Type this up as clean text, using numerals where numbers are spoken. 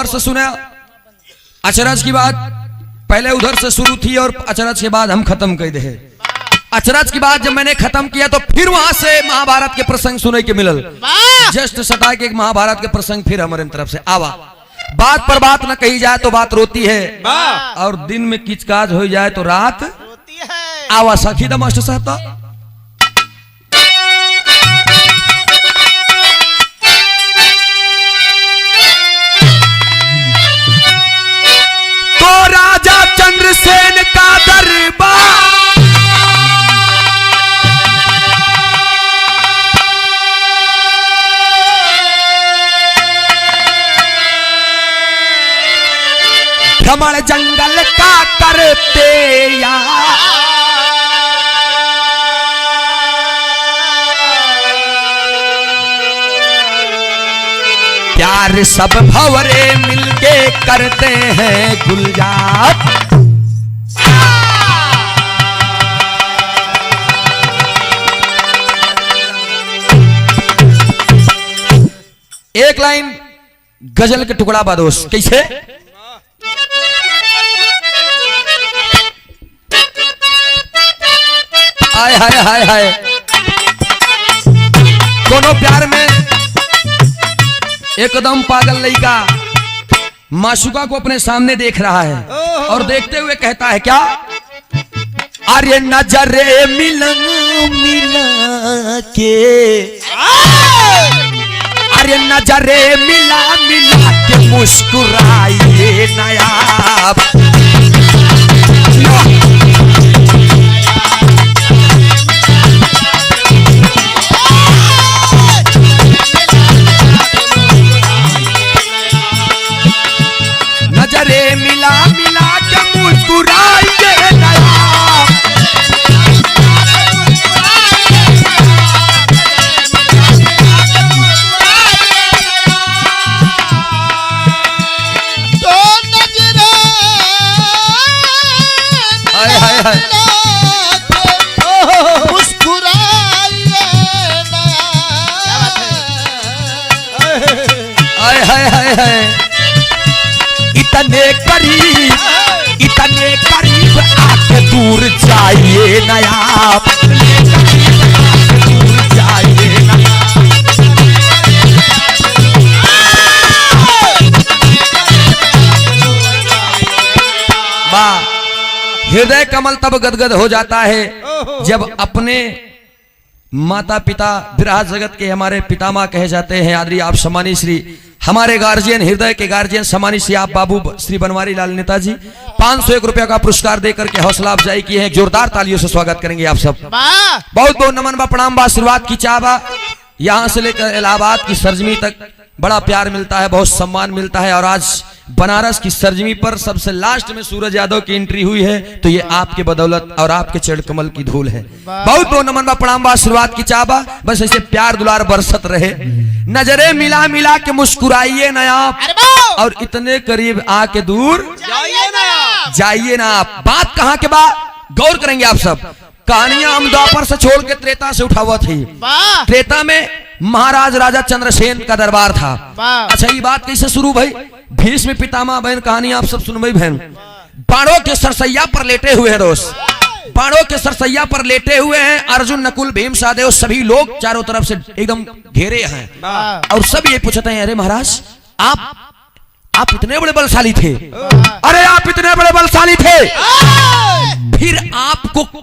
से सुना अचरज की बात पहले उधर से शुरू थी और अचरज के बाद हम खत्म कर दे। अचरज की बात जब मैंने खत्म किया तो फिर वहां से महाभारत के प्रसंग सुने के मिलल। जस्ट सटा के महाभारत के प्रसंग फिर हमारे तरफ से आवा। बात पर बात न कही जाए तो बात रोती है, और दिन में किचकाज हो जाए तो रात रोती है। आवा सखी दा मास्टर साहब तो राजा चंद्रसेन का दरबार भ्रमण जंगल का करते या प्यार सब भंवरे मिलके करते हैं गुलजार। एक लाइन गजल के टुकड़ा बादोस कैसे हाय हाय हाय हाय। दोनों प्यार में एकदम पागल लड़का माशुका को अपने सामने देख रहा है और देखते हुए कहता है क्या, अरे नजरे मिलन मिला के, अरे नजरे मिला मिला के मुस्कुराइए नायाब। नजरे मिला मिला के मुस्कुराइए नायाब। इतने करीब आके दूर जाइए नायाब। दूर जाइए नायाब। वाह, हृदय कमल तब गदगद हो जाता है जब अपने माता पिता विराह जगत के हमारे पितामह कहे जाते हैं आदरणीय आप सम्मानित श्री हमारे गार्जियन हृदय के गार्जियन सम्मानित श्री आप बाबू श्री बनवारी लाल नेताजी 501 रुपया का पुरस्कार देकर के हौसला अफजाई किए हैं। जोरदार तालियों से स्वागत करेंगे आप सब। बहुत बहुत नमन बा, प्रणाम बा, आशीर्वाद की चाह बा। यहाँ से लेकर इलाहाबाद की सरजमी तक बड़ा प्यार मिलता है, बहुत सम्मान मिलता है। और आज बनारस की सरजमी पर सबसे लास्ट में सूरज यादव की एंट्री हुई है तो ये आपके बदौलत और आपके चरण कमल की धूल है। बहुत बहुत नमन बा, प्रणाम बा, आशीर्वाद की चाह बा। बस ऐसे प्यार दुलार बरसत रहे। नजरे मिला मिला के मुस्कुराइए ना आप, और इतने करीब आके दूर जाइए ना आप। बात कहाँ के बाद गौर करेंगे आप सब। कहानियां हम द्वापर से छोड़ के त्रेता से उठा हुआ थी। त्रेता में महाराज राजा चंद्रसेन का दरबार था। अच्छा, ये बात कैसे शुरू भाई? भीष्म पितामह बहन कहानी आप सब सुन भाई बहन। बाणों के सरसैया पर लेटे हुए हैं दोस्त, बाणों के सरसैया पर लेटे हुए हैं। अर्जुन नकुल भीम सहदेव सभी लोग चारों तरफ से एकदम घेरे हैं और सब ये पूछते हैं, अरे महाराज आप इतने बड़े बलशाली थे, अरे आप इतने बड़े बलशाली थे, फिर आपको